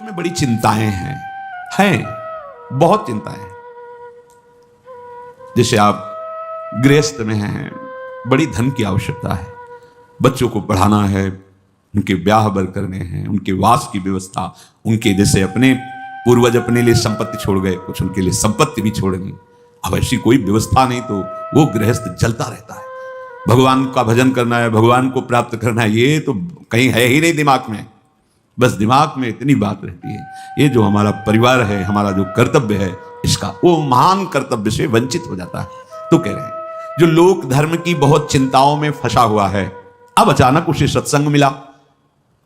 में बड़ी चिंताएं हैं बहुत चिंताएं हैं। जैसे आप गृहस्थ में हैं, बड़ी धन की आवश्यकता है, बच्चों को पढ़ाना है, उनके ब्याह बर करने हैं, उनके वास की व्यवस्था, उनके जैसे अपने पूर्वज अपने लिए संपत्ति छोड़ गए, कुछ उनके लिए संपत्ति भी छोड़नी। अब ऐसी कोई व्यवस्था नहीं तो वो गृहस्थ जलता रहता है। भगवान का भजन करना है, भगवान को प्राप्त करना है, ये तो कहीं है ही नहीं दिमाग में। बस दिमाग में इतनी बात रहती है, ये जो हमारा परिवार है, हमारा जो कर्तव्य है, इसका वो महान कर्तव्य से वंचित हो जाता है। तो कह रहे हैं जो लोक धर्म की बहुत चिंताओं में फंसा हुआ है, अब अचानक उसे सत्संग मिला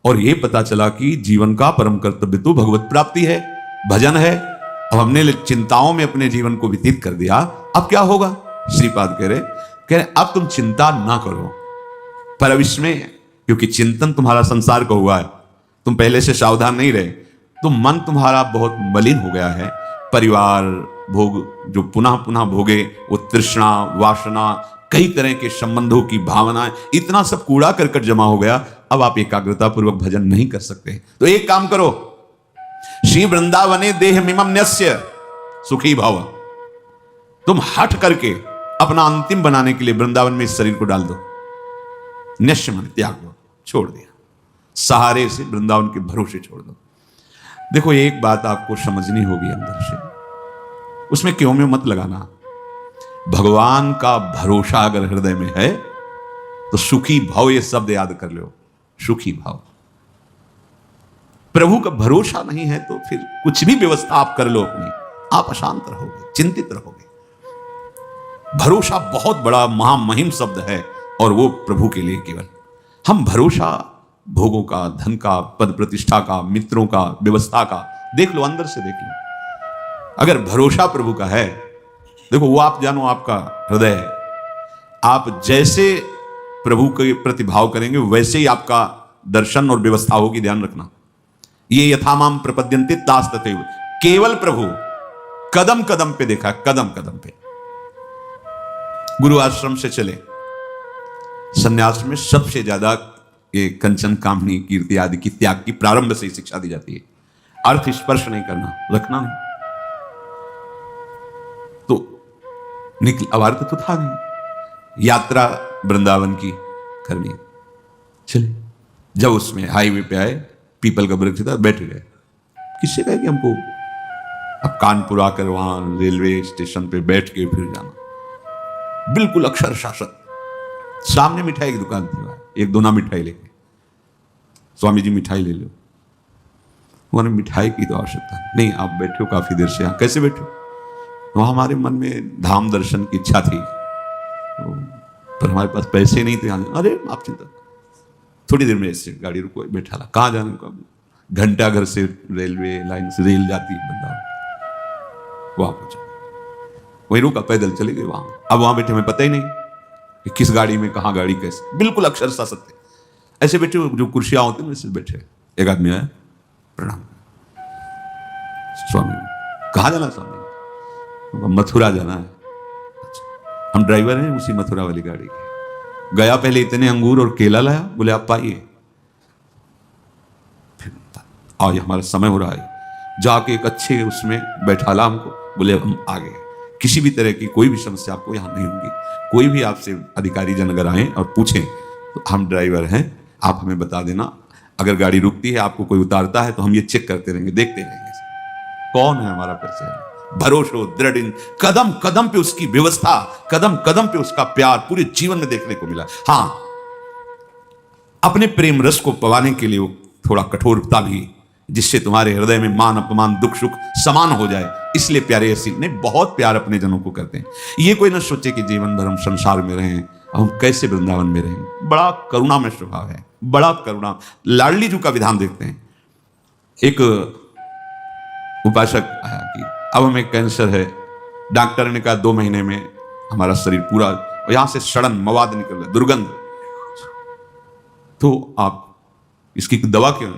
और ये पता चला कि जीवन का परम कर्तव्य तो भगवत प्राप्ति है, भजन है। अब हमने चिंताओं में अपने जीवन को व्यतीत कर दिया, अब क्या होगा? श्रीपाद कह रहे अब तुम चिंता ना करो, पर अब इसमें क्योंकि चिंतन तुम्हारा संसार का हुआ है, तुम पहले से सावधान नहीं रहे, तो मन तुम्हारा बहुत मलिन हो गया है। परिवार भोग जो पुनः पुनः भोगे, वो तृष्णा, वासना, कई तरह के संबंधों की भावनाएं, इतना सब कूड़ा करकट जमा हो गया। अब आप एकाग्रता पूर्वक भजन नहीं कर सकते। तो एक काम करो, श्री वृंदावने देह मिमम न्यस्य सुखी भव। तुम हट करके अपना अंतिम बनाने के लिए वृंदावन में इस शरीर को डाल दो। न्यस्य मन त्याग दो, छोड़ दिया, सहारे से वृंदावन के भरोसे छोड़ दो। देखो एक बात आपको समझनी होगी अंदर से, उसमें क्यों में मत लगाना। भगवान का भरोसा अगर हृदय में है तो सुखी भाव, ये शब्द याद कर लो, सुखी भाव। प्रभु का भरोसा नहीं है तो फिर कुछ भी व्यवस्था आप कर लो अपनी, आप अशांत रहोगे, चिंतित रहोगे। भरोसा बहुत बड़ा महामहिम शब्द है और वो प्रभु के लिए केवल। हम भरोसा भोगों का, धन का, पद प्रतिष्ठा का, मित्रों का, व्यवस्था का, देख लो, अंदर से देख लो। अगर भरोसा प्रभु का है, देखो वो आप जानो आपका हृदय है, आप जैसे प्रभु के प्रति भाव करेंगे वैसे ही आपका दर्शन और व्यवस्था होगी। ध्यान रखना, ये यथामाम प्रपद्यन्ते तास तथैव। केवल प्रभु कदम कदम पे देखा, कदम कदम पे। गुरु आश्रम से चले, संन्यास में सबसे ज्यादा ये कंचन, कामनी, कीर्ति आदि की त्याग की प्रारंभ से ही शिक्षा दी जाती है। अर्थ स्पर्श नहीं करना, रखना नहीं। तो निकल, अब अर्थ तो था नहीं, यात्रा वृंदावन की करनी है। चले, जब उसमें हाईवे पे आए, पीपल का वृक्ष था, बैठ गए। किससे कहे कि हमको अब कानपुर आकर वहां रेलवे स्टेशन पे बैठ के फिर जाना, बिल्कुल अक्षर शासक। सामने मिठाई की दुकान थी, एक दोना मिठाई लेके, स्वामी जी मिठाई ले लो। उन्होंने मिठाई की तो आवश्यकता नहीं, आप बैठे हो काफी देर से यहाँ, कैसे बैठे हो? वहां हमारे मन में धाम दर्शन की इच्छा थी, पर हमारे पास पैसे नहीं थे। अरे आप चिंता, थोड़ी देर में ऐसे गाड़ी रुको, बैठा ला, कहाँ जाने का? घंटा घर से रेलवे लाइन से रेल जाती है बंदा, वहां पहुंचा, वहीं रुका, पैदल चले गए वहां। अब वहां बैठे, हमें पता ही नहीं कि किस गाड़ी में, कहाँ गाड़ी, कैसे, बिल्कुल अक्षरशः सत्य। ऐसे बैठे, जो कुर्सियां होती हैं वैसे बैठे। एक आदमी आया, प्रणाम, स्वामी कहाँ जाना? स्वामी मथुरा जाना है। अच्छा, हम ड्राइवर हैं उसी मथुरा वाली गाड़ी के। गया, पहले इतने अंगूर और केला लाया, बोले आप पाइए, फिर आओ, ये हमारा समय हो रहा है। जाके एक अच्छे उसमें बैठाला हमको, बोले हम आ गए। किसी भी तरह की कोई भी समस्या आपको यहाँ नहीं होगी। कोई भी आपसे अधिकारी जन अगर आए और पूछें तो हम ड्राइवर हैं, आप हमें बता देना। अगर गाड़ी रुकती है, आपको कोई उतारता है, तो हम ये चेक करते रहेंगे, देखते रहेंगे कौन है हमारा परिचय। भरोसा, दृढ़, कदम कदम पे उसकी व्यवस्था, कदम कदम पे उसका प्यार पूरे जीवन में देखने को मिला। हाँ, अपने प्रेम रस को पवाने के लिए थोड़ा कठोरता भी, जिससे तुम्हारे हृदय में मान अपमान, दुख सुख समान हो जाए, इसलिए प्यारे ऐसी ने बहुत प्यार अपने जनों को करते हैं। ये कोई ना सोचे कि जीवन भर हम संसार में रहें, हम कैसे वृंदावन में रहें। बड़ा करुणा में स्वभाव है, बड़ा करुणा। लाडली जी का विधान देखते हैं। एक उपासक आया कि अब हमें कैंसर है, डॉक्टर ने कहा 2 महीने में हमारा शरीर पूरा, यहां से सड़न मवाद निकल रहा है, दुर्गंध, तो आप इसकी दवा क्यों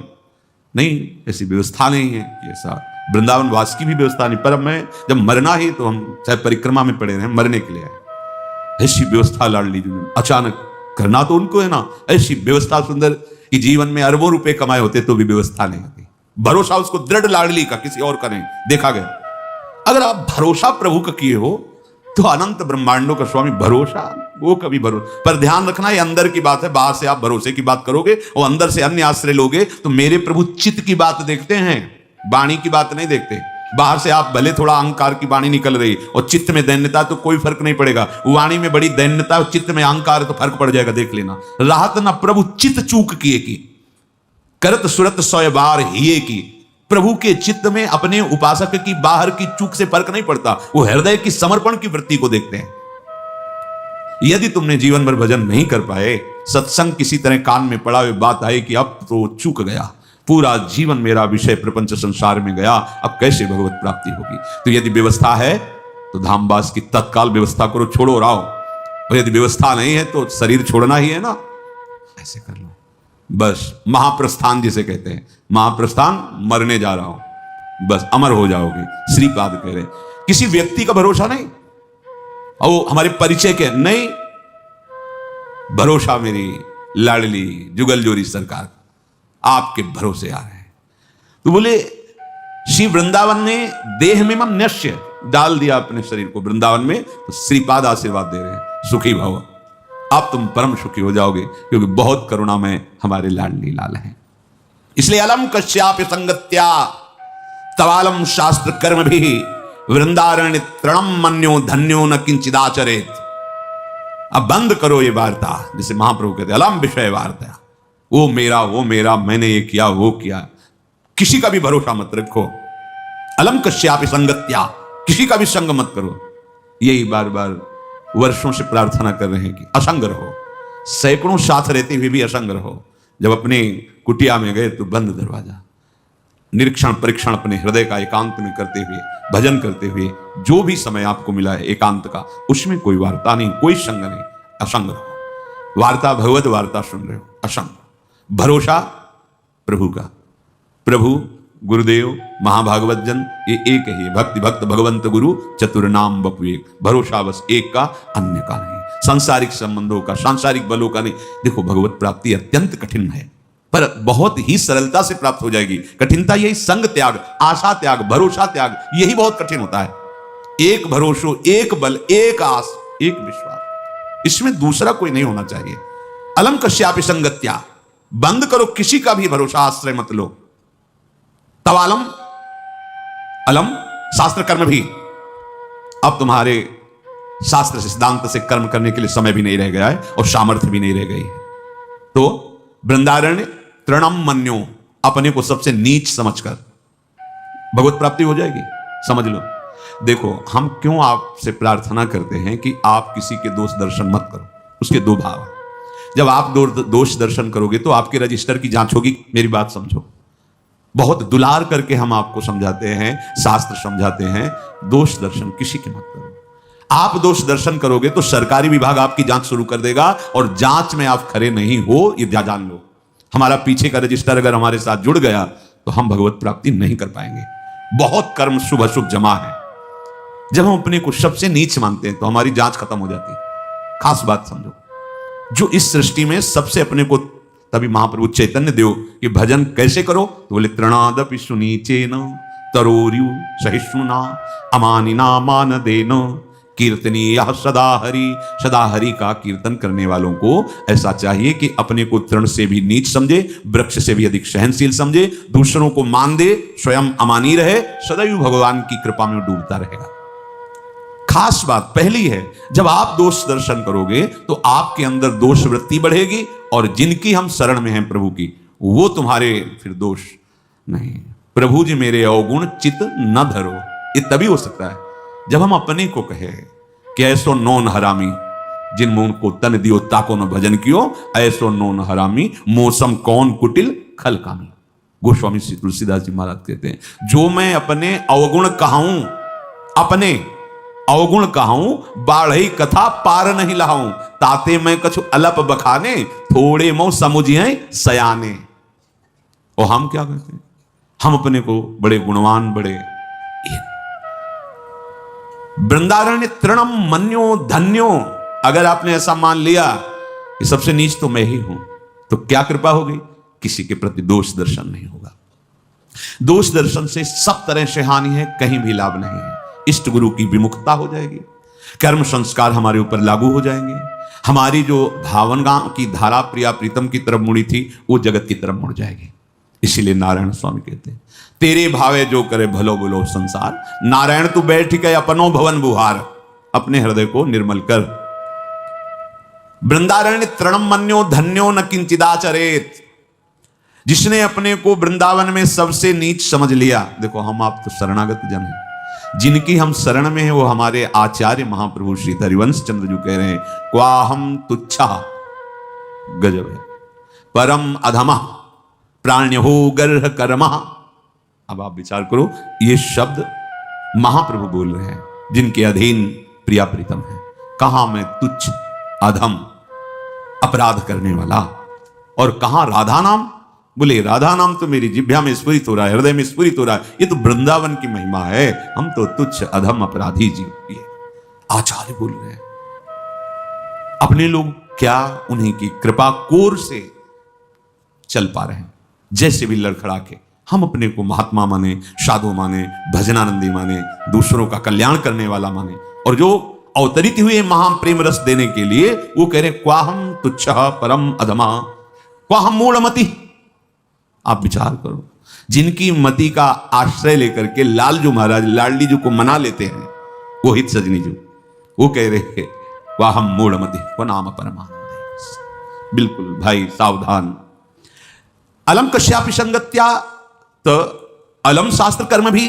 नहीं? ऐसी व्यवस्था नहीं है कि ऐसा वृंदावन वास की भी व्यवस्था नहीं। पर मैं जब मरना ही, तो हम चाहे परिक्रमा में पड़े रहे, मरने के लिए आए। ऐसी व्यवस्था लाडली जी ने अचानक करना तो उनको है ना, ऐसी व्यवस्था सुंदर कि जीवन में अरबों रुपए कमाए होते तो भी व्यवस्था नहीं होती। भरोसा उसको दृढ़ लाडली का, किसी और का नहीं देखा गया। अगर आप भरोसा प्रभु का किए हो तो अनंत ब्रह्मांडों का स्वामी भरोसा, वो कभी भरोसा। पर ध्यान रखना, ये अंदर की बात है, बाहर से आप भरोसे की बात करोगे और अंदर से अन्य आश्रय लोगे तो मेरे प्रभु चित्त की बात देखते हैं, वाणी की बात नहीं देखते। बाहर से आप भले थोड़ा अहंकार की वाणी निकल रही और चित्त में दैन्यता, तो कोई फर्क नहीं पड़ेगा। वाणी में बड़ी दैन्यता और चित्त में अहंकार है तो फर्क पड़ जाएगा, देख लेना। राहत ना प्रभु चित्त चूक किए की, करत सुरत 100 बार हिए की। प्रभु के चित्त में अपने उपासक की बाहर की चूक से फर्क नहीं पड़ता, वो हृदय की समर्पण की वृत्ति को देखते हैं। यदि तुमने जीवन भर भजन नहीं कर पाए, सत्संग किसी तरह कान में पड़ा हुई बात आई कि अब तो चूक गया, पूरा जीवन मेरा विषय प्रपंच संसार में गया, अब कैसे भगवत प्राप्ति होगी। तो यदि व्यवस्था है तो धामवास की तत्काल व्यवस्था करो, छोड़ो राव। और यदि व्यवस्था नहीं है तो शरीर छोड़ना ही है ना, ऐसे कर लो बस। महाप्रस्थान जिसे कहते हैं, महाप्रस्थान, मरने जा रहा हूं बस, अमर हो जाओगे। श्रीपाद कह रहे किसी व्यक्ति का भरोसा नहीं, और हमारे परिचय के नहीं, भरोसा मेरी लाडली जुगल जोरी सरकार आपके भरोसे आ रहे हैं। तो बोले श्री वृंदावन ने देह में मम नश्य डाल दिया अपने शरीर को वृंदावन में, तो श्रीपाद आशीर्वाद दे रहे हैं, सुखी भव, अब तुम परम सुखी हो जाओगे, क्योंकि बहुत करुणामय हमारे लाडली लाल हैं। इसलिए अलम कश्यापि संगत्या तवालम शास्त्र कर्म भी वृंदारण्य तृणम मन्यो धन्यो न किंचिदाचरेत। अब बंद करो ये वार्ता, जिसे महाप्रभु कहते अलम विषय वार्ता, वो मेरा, मैंने ये किया वो किया, किसी का भी भरोसा मत रखो। अलम कश्यापि संगत्या, किसी का भी संग मत करो। यही बार बार वर्षों से प्रार्थना कर रहे हैं कि असंग रहो। सैकड़ों साथ रहते हुए भी असंग रहो। जब अपने कुटिया में गए तो बंद दरवाजा, निरीक्षण परीक्षण अपने हृदय का एकांत में करते हुए, भजन करते हुए, जो भी समय आपको मिला है एकांत का, उसमें कोई वार्ता नहीं, कोई संग नहीं, असंग रहो। वार्ता भगवत वार्ता सुन रहे हो, असंग। भरोसा प्रभु का, प्रभु गुरुदेव महाभागवत जन ये एक ही है। भक्ति भक्त भगवंत गुरु चतुर नाम बपु एक। भरोसा बस एक का, अन्य का नहीं। सांसारिक संबंधों का, सांसारिक बलों का नहीं। देखो भगवत प्राप्ति अत्यंत कठिन है, पर बहुत ही सरलता से प्राप्त हो जाएगी। कठिनता यही संग त्याग, आशा त्याग, भरोसा त्याग, यही बहुत कठिन होता है। एक भरोसो, एक बल, एक आस, एक विश्वास, इसमें दूसरा कोई नहीं होना चाहिए। अलम कश्यापि संगत्या, बंद करो, किसी का भी भरोसा आश्रय मत लो। तवालम, अलम शास्त्र कर्म भी, अब तुम्हारे शास्त्र सिद्धांत से कर्म करने के लिए समय भी नहीं रह गया है और सामर्थ्य भी नहीं रह गई है। तो वृंदारण्य तृणम मन्यो, अपने को सबसे नीच समझकर भगवत प्राप्ति हो जाएगी, समझ लो। देखो हम क्यों आपसे प्रार्थना करते हैं कि आप किसी के दोष दर्शन मत करो, उसके दो भाव। जब आप दोष दर्शन करोगे तो आपके रजिस्टर की जांच होगी। मेरी बात समझो, बहुत दुलार करके हम आपको समझाते हैं, शास्त्र समझाते हैं, दोष दर्शन किसी के मत करो। आप दोष दर्शन करोगे तो सरकारी विभाग आपकी जांच शुरू कर देगा, और जांच में आप खरे नहीं हो, ये जान लो। हमारा पीछे का रजिस्टर अगर हमारे साथ जुड़ गया तो हम भगवत प्राप्ति नहीं कर पाएंगे। बहुत कर्म शुभ अशुभ जमा है। जब हम अपने को सबसे नीच मानते हैं तो हमारी जांच खत्म हो जाती है। खास बात समझो, जो इस सृष्टि में सबसे अपने को, तभी महाप्रभु चैतन्य देव कि भजन कैसे करो, तो बोले तृणादपि सुनीचेन तरोर्यु सहिष्णुना अमानिना मान देन कीर्तनीय सदा हरि का कीर्तन करने वालों को ऐसा चाहिए कि अपने को तृण से भी नीच समझे, वृक्ष से भी अधिक सहनशील समझे, दूसरों को मान दे, स्वयं अमानी रहे, सदैव भगवान की कृपा में डूबता रहेगा। खास बात पहली है, जब आप दोष दर्शन करोगे तो आपके अंदर दोष वृत्ति बढ़ेगी, और जिनकी हम शरण में हैं प्रभु की, वो तुम्हारे फिर दोष नहीं। प्रभु जी मेरे अवगुण चित न धरो, ये तभी हो सकता है जब हम अपने को कहे कि ऐसो नौन हरामी जिन मुंह को तन दियो ताको न भजन कियो, ऐसो नौन हरामी मौसम कौन कुटिल खल कामी। गोस्वामी श्री तुलसीदास जी महाराज कहते हैं, जो मैं अपने अवगुण कहाऊं, अपने अवगुण कहाऊं, बाढ़ई कथा पार नहीं लाऊं, ताते मैं कछु अलप बखाने, थोड़े मो समुझिए सयाने। और हम क्या करते हैं, हम अपने को बड़े गुणवान, बड़े वृंदारण्य तृणम मन्यो धन्यो। अगर आपने ऐसा मान लिया कि सबसे नीच तो मैं ही हूं, तो क्या कृपा होगी, किसी के प्रति दोष दर्शन नहीं होगा। दोष दर्शन से सब तरह से हानि है, कहीं भी लाभ नहीं है। इष्ट गुरु की विमुखता हो जाएगी, कर्म संस्कार हमारे ऊपर लागू हो जाएंगे, हमारी जो भावना की धारा प्रिया प्रीतम की तरफ मुड़ी थी वो जगत की तरफ मुड़ जाएगी। इसीलिए नारायण स्वामी कहते हैं, तेरे भावे जो करे भलो बोलो संसार, नारायण तू बैठ के अपनो भवन बुहार, अपने हृदय को निर्मल कर। वृंदारण्य तृणम मन्यो धन्यो न किंचिदाचरेत, जिसने अपने को वृंदावन में सबसे नीच समझ लिया। देखो हम आप तो शरणागत जन हैं, जिनकी हम शरण में हैं वो हमारे आचार्य महाप्रभु श्री हरिवंश चंद्र जी कह रहे हैं, क्वाहम तुच्छा, गजब है, परम अधमा प्राण्यो गर्ह कर्मा। अब आप विचार करो, ये शब्द महाप्रभु बोल रहे हैं जिनके अधीन प्रिया प्रीतम है। कहां मैं तुच्छ अधम अपराध करने वाला, और कहां राधा नाम, बोले राधा नाम तो मेरी जिह्वा में स्फुरित हो रहा है, हृदय में स्फुरित हो रहा है, ये तो वृंदावन की महिमा है, हम तो तुच्छ अधम अपराधी जीव, ये आचार्य बोल रहे हैं। अपने लोग क्या उन्हीं की कृपा कोर से चल पा रहे हैं, जैसे भी लड़खड़ा के हम अपने को महात्मा माने, साधु माने, भजनानंदी माने, दूसरों का कल्याण करने वाला माने, और जो अवतरित हुए महाप्रेम रस देने के लिए वो कह रहे क्वाहम तुच्छ परम अधमा क्वाहम मूढ़मति। आप विचार करो, जिनकी मति का आश्रय लेकर के लालजू महाराज लाडली जी को मना लेते हैं, वो हित सजनी जी, वो कह रहे क्वाहम मूढ़मति को नाम परमानंद। बिल्कुल भाई सावधान। अलम कश्यापि संगत्या, तो अलम शास्त्र कर्म भी।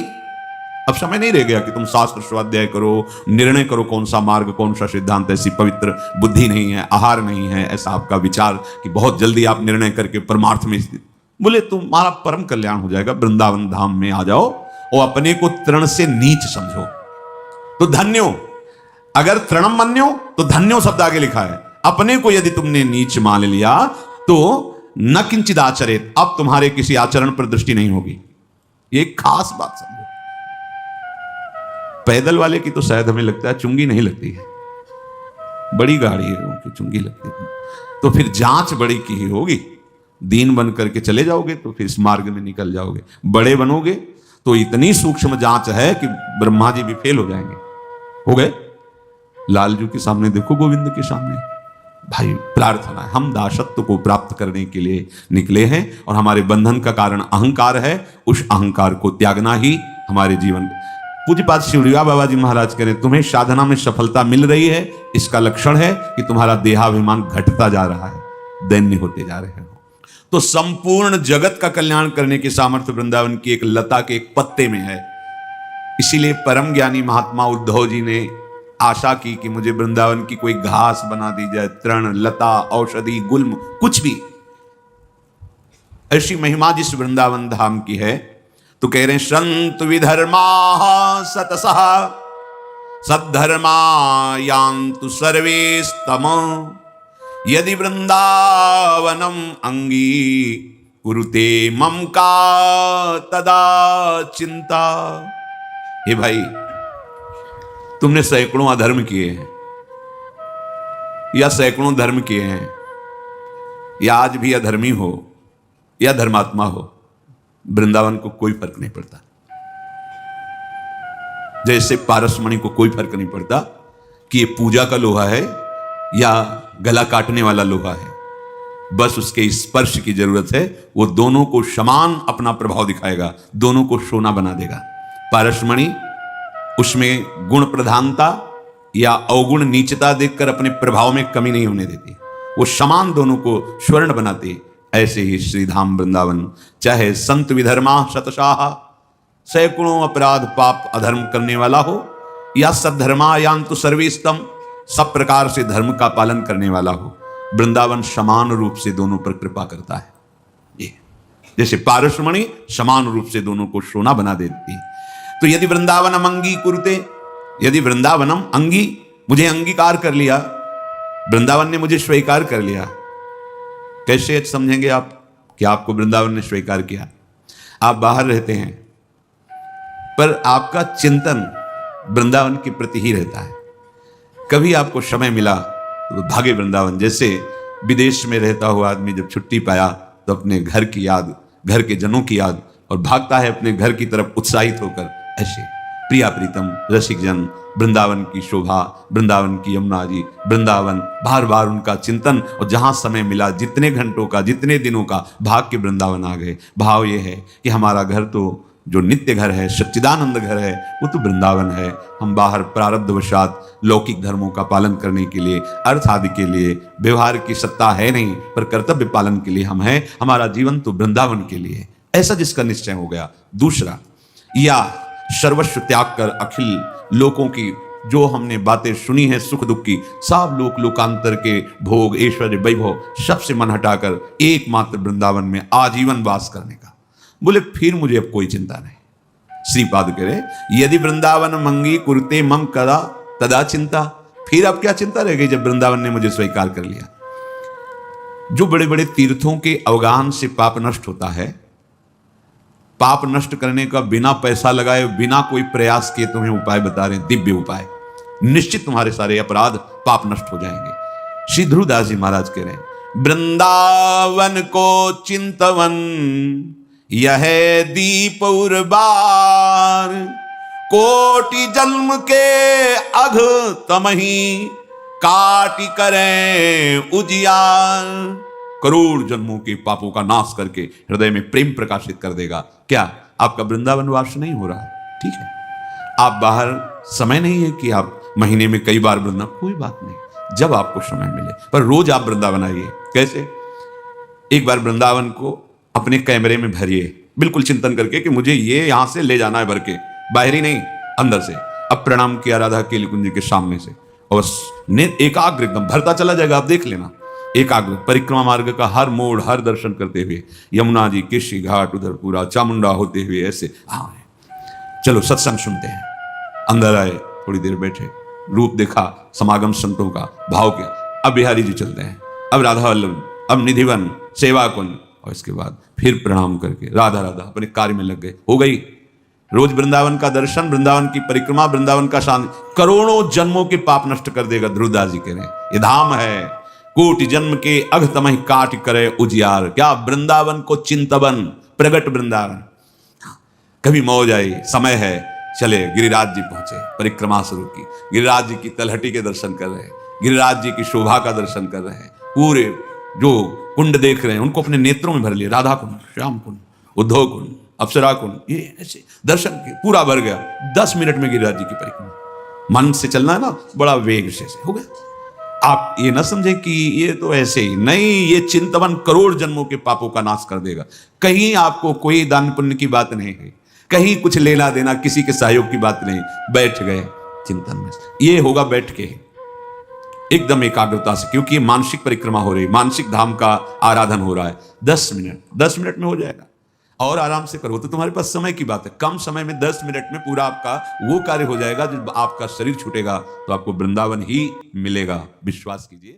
अब समय नहीं रह गया कि तुम शास्त्र स्वाध्याय करो, निर्णय करो कौन सा मार्ग कौन सा सिद्धांत। ऐसी पवित्र बुद्धि नहीं है, आहार नहीं है ऐसा आपका विचार कि बहुत जल्दी आप निर्णय करके परमार्थ में स्थित। बोले तुम्हारा परम कल्याण हो जाएगा, वृंदावन धाम में आ जाओ और अपने को तृण से नीच समझो तो धन्यो। अगर तृणम मन्यो तो धन्यो शब्द आगे लिखा है। अपने को यदि तुमने नीच मान लिया तो न किंचित आचरित, अब तुम्हारे किसी आचरण पर दृष्टि नहीं होगी। ये खास बात समझो। पैदल वाले की तो शायद हमें लगता है चुंगी नहीं लगती है, बड़ी गाड़ी है उनकी चुंगी लगती है, तो फिर जांच बड़ी की ही होगी। दीन बन करके चले जाओगे तो फिर इस मार्ग में निकल जाओगे, बड़े बनोगे तो इतनी सूक्ष्म जांच है कि ब्रह्मा जी भी फेल हो जाएंगे। हो गए लालजू के सामने, देखो गोविंद के सामने। भाई प्रार्थना है, हम दासत्व को प्राप्त करने के लिए निकले हैं और हमारे बंधन का कारण अहंकार है, उस अहंकार को त्यागना ही हमारे जीवन। पूज्यपाद शिवड़िया बाबा जी महाराज कह रहे तुम्हें साधना में सफलता मिल रही है, इसका लक्षण है कि तुम्हारा देहाभिमान घटता जा रहा है, दैन्य होते जा रहे हो। तो संपूर्ण जगत का कल्याण करने की सामर्थ्य वृंदावन की एक लता के एक पत्ते में है। इसीलिए परम ज्ञानी महात्मा उद्धव जी ने आशा की कि मुझे वृंदावन की कोई घास बना दी जाए, तृण लता औषधि गुल्म कुछ भी। ऐसी महिमा जिस वृंदावन धाम की है, तो कह रहे हैं संत विधर्मा सतसः सद्धर्मा यान्तु सर्वेस्तम यदि वृंदावनम अंगी कुरुते मम का तदा चिंता। हे भाई, तुमने सैकड़ों अधर्म किए हैं या सैकड़ों धर्म किए हैं, या आज भी अधर्मी हो या धर्मात्मा हो, वृंदावन को कोई फर्क नहीं पड़ता। जैसे पारसमणि को कोई फर्क नहीं पड़ता कि ये पूजा का लोहा है या गला काटने वाला लोहा है, बस उसके स्पर्श की जरूरत है, वो दोनों को समान अपना प्रभाव दिखाएगा, दोनों को सोना बना देगा। पारसमणि उसमें गुण प्रधानता या अवगुण नीचता देखकर अपने प्रभाव में कमी नहीं होने देती, वो समान दोनों को स्वर्ण बनाती। ऐसे ही श्रीधाम वृंदावन, चाहे संत विधर्मा शतशाह, सैकड़ों अपराध पाप अधर्म करने वाला हो, या सद्धर्मा यान्तु सर्वेस्तम, सब प्रकार से धर्म का पालन करने वाला हो, वृंदावन समान रूप से दोनों पर कृपा करता है। ये जैसे पारसमणि समान रूप से दोनों को सोना बना देती है। तो यदि वृंदावनम अंगी कुरुते, यदि वृंदावनम अंगी, मुझे अंगीकार कर लिया, वृंदावन ने मुझे स्वीकार कर लिया। कैसे समझेंगे आप कि आपको वृंदावन ने स्वीकार किया? आप बाहर रहते हैं पर आपका चिंतन वृंदावन के प्रति ही रहता है। कभी आपको समय मिला तो भागे वृंदावन। जैसे विदेश में रहता हुआ आदमी जब छुट्टी पाया तो अपने घर की याद, घर के जनों की याद, और भागता है अपने घर की तरफ उत्साहित होकर। ऐसे प्रिया प्रीतम रसिक जन, वृंदावन की शोभा, वृंदावन की यमुना जी, वृंदावन, बार बार उनका चिंतन, और जहां समय मिला जितने घंटों का जितने दिनों का भाग के वृंदावन आ गए। भाव ये है कि हमारा घर तो जो नित्य घर है, सच्चिदानंद घर है, वो तो वृंदावन है। हम बाहर प्रारब्धवशात लौकिक धर्मों का पालन करने के लिए, अर्थ आदि के लिए व्यवहार की सत्ता है नहीं, पर कर्तव्य पालन के लिए हम हैं। हमारा जीवन तो वृंदावन के लिए, ऐसा जिसका निश्चय हो गया। दूसरा, या सर्वस्व त्याग कर अखिल लोकों की जो हमने बातें सुनी है सुख दुख की, सब लोक लोकांतर के भोग ऐश्वर्य वैभव सबसे मन हटाकर एकमात्र वृंदावन में आजीवन वास करने का। बोले फिर मुझे अब कोई चिंता नहीं। श्रीपाद कह रहे यदि वृंदावन मंगी कुरते मंग कदा तदा चिंता। फिर अब क्या चिंता रह गई जब वृंदावन ने मुझे स्वीकार कर लिया। जो बड़े बड़े तीर्थों के अवगाहन से पाप नष्ट होता है, पाप नष्ट करने का बिना पैसा लगाए, बिना कोई प्रयास किए तुम्हें उपाय बता रहे हैं, दिव्य उपाय। निश्चित तुम्हारे सारे अपराध पाप नष्ट हो जाएंगे। श्री ध्रुवदास जी महाराज कह रहे हैं वृंदावन को चिंतवन यह दीप उर्बार, कोटि जन्म के अघ तमही काटि करें उजियार। करोड़ जन्मों के पापों का नाश करके हृदय में प्रेम प्रकाशित कर देगा। क्या आपका वृंदावन वास नहीं हो रहा? ठीक है, आप बाहर समय नहीं है कि आप महीने में कई बार वृंदावन, कोई बात नहीं, जब आपको समय मिले, पर रोज आप वृंदावन आइए। कैसे? एक बार वृंदावन को अपने कैमरे में भरिए, बिल्कुल चिंतन करके कि मुझे ये यहां से ले जाना है, भर के, बाहरी नहीं, अंदर से। अब प्रणाम किया राधा केली कुंज के सामने से, और एकाग्र एकदम भरता चला जाएगा। आप देख लेना, एकाग्र परिक्रमा मार्ग का हर मोड़, हर दर्शन करते हुए, यमुना जी, केशी घाट, उधर पूरा चामुंडा होते हुए ऐसे। हाँ, चलो सत्संग सुनते हैं। अंदर आए, थोड़ी देर बैठे, रूप देखा समागम संतों का, भाव किया। अब बिहारी जी चलते हैं, अब राधा वल्लभ, अब निधिवन, सेवा कुंज, और इसके बाद फिर प्रणाम करके राधा राधा अपने कार्य में लग गए। हो गई रोज वृंदावन का दर्शन, वृंदावन की परिक्रमा, वृंदावन का शांति, करोड़ों जन्मों के पाप नष्ट कर देगा। ध्रुवदास जी कह रहे हैं ये धाम है, कोटि जन्म के अघ तमहि काटि करे उजियार। क्या वृंदावन को चिंतवन, प्रगट वृंदावन। कभी मौज आई, समय है, चले गिरिराज जी पहुंचे, परिक्रमा शुरू की, गिरिराज जी की तलहटी के दर्शन कर रहे हैं, गिरिराज जी की शोभा का दर्शन कर रहे हैं, पूरे जो कुंड देख रहे हैं उनको अपने नेत्रों में भर लिए। राधा कुंड, श्याम कुंड, उद्धव कुंड, अप्सरा कुंड, ये ऐसे दर्शन के पूरा भर गया। 10 मिनट में गिरिराज जी की परिक्रमा। मन से चलना है ना, बड़ा वेग से हो गया। आप ये ना समझे कि ये तो ऐसे ही नहीं, ये चिंतवन करोड़ जन्मों के पापों का नाश कर देगा। कहीं आपको कोई दान पुण्य की बात नहीं है, कहीं कुछ लेना देना, किसी के सहयोग की बात नहीं। बैठ गए चिंतन में, ये होगा बैठ के एकदम एकाग्रता से, क्योंकि ये मानसिक परिक्रमा हो रही, मानसिक धाम का आराधन हो रहा है। 10 मिनट में हो जाएगा। और आराम से करो तो तुम्हारे पास समय की बात है, कम समय में 10 मिनट में पूरा आपका वो कार्य हो जाएगा। जब आपका शरीर छूटेगा तो आपको वृंदावन ही मिलेगा, विश्वास कीजिए।